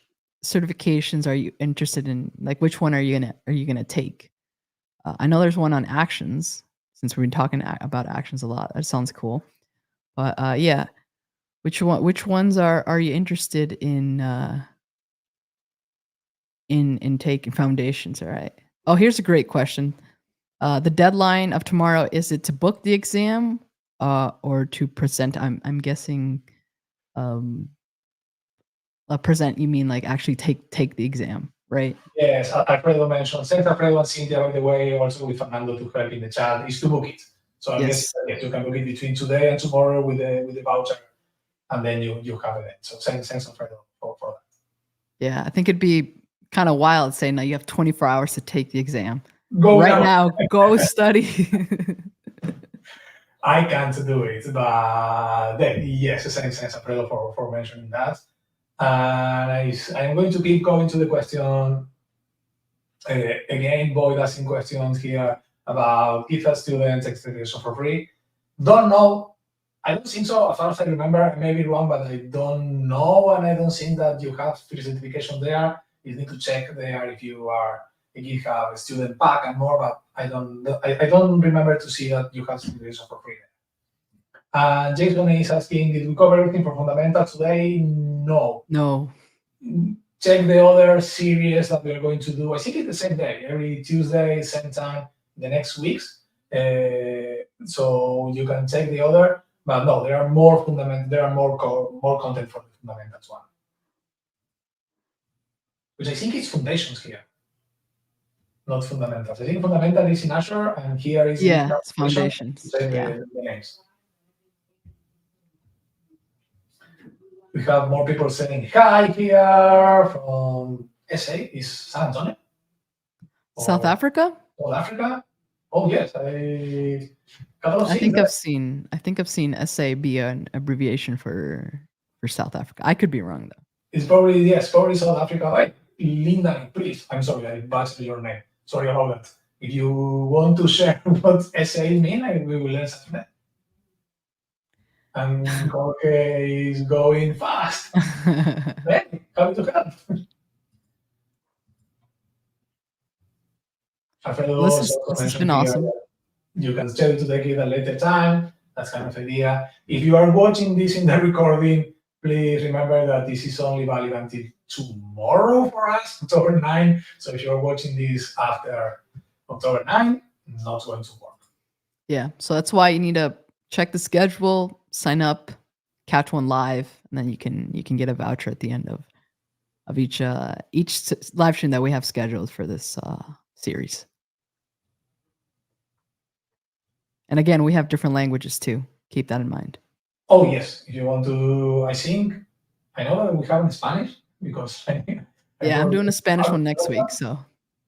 certifications are you interested in? Like, which one are you gonna take? I know there's one on actions, since we've been talking about actions a lot. That sounds cool. But yeah, which ones are you interested in taking foundations? All right. Oh, here's a great question. The deadline of tomorrow, is it to book the exam or to present? I'm guessing present, you mean like actually take the exam, right? Yes, Alfredo mentioned. Thanks, Alfredo and Cynthia, by the way, also with Fernando to help in the chat, is to book it. So I'm guessing that you can book it between today and tomorrow with the voucher, and then you have it. So thanks, Alfredo, for that. Yeah, I think it'd be kind of wild saying now you have 24 hours to take the exam. Go right now, go study. I can't do it, but then, yes, thanks, Alfredo, for mentioning that. And I'm going to keep going to the question. Again, Boyd asking questions here about GitHub students expectation for free. Don't know. I don't think so. As far as I remember, I may be wrong, but I don't know, and I don't think that you have free certification there. You need to check there if you are a GitHub student pack and more, but I don't remember to see that you have certification for free. Jason is asking, did we cover everything for fundamentals today? No. No. Check the other series that we're going to do. I think it's the same day, every Tuesday, same time, the next weeks. So you can check the other, but no, there are more fundamental. There are more content for the fundamentals one, which I think is foundations here, not fundamentals. I think fundamental is in Azure, and here is it's foundations. The names. We have more people saying hi here from SA. Is San Antonio? South Africa? South Africa? Oh yes, I think I've seen SA be an abbreviation for South Africa. I could be wrong though. It's probably South Africa. Right. Linda, please. I'm sorry, I butchered your name. Sorry about that. If you want to share what SA mean, we will learn something. And Jorge is going fast. Hey, happy to help. Alfredo, this has been awesome. You can schedule to take it at a later time. That's kind of idea. If you are watching this in the recording, please remember that this is only valid until tomorrow for us, October 9. So if you're watching this after October 9, not going to work. Yeah, so that's why you need to check the schedule, sign up, catch one live, and then you can get a voucher at the end of each live stream that we have scheduled for this series. And again, we have different languages too. Keep that in mind. Oh yes, if you want to, I know that we have in Spanish because I'm doing a Spanish one next week. So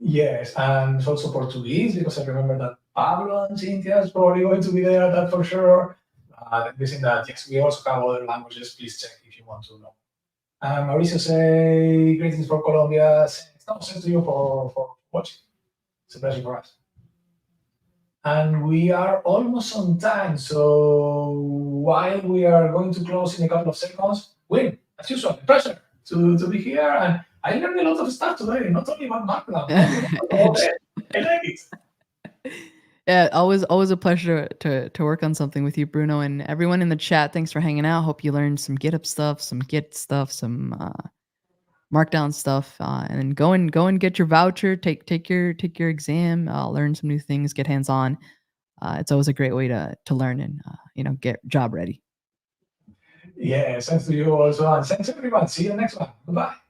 yes, and it's also Portuguese because I remember that Pablo and Cynthia is probably going to be there. That for sure. Missing that, yes, we also have other languages. Please check if you want to know. Mauricio say greetings from Colombia. Thanks to you for watching. It's a pleasure for us. And we are almost on time. So while we are going to close in a couple of seconds, Win, as usual, a pleasure to be here. And I learned a lot of stuff today, not only about Markdown. I like it. Yeah, always a pleasure to work on something with you, Bruno, and everyone in the chat. Thanks for hanging out. Hope you learned some GitHub stuff, some Git stuff, some Markdown stuff, and go and get your voucher. Take your exam. Learn some new things. Get hands on. It's always a great way to learn and get job ready. Yeah, thanks to you also. And thanks everyone. See you next one. Goodbye.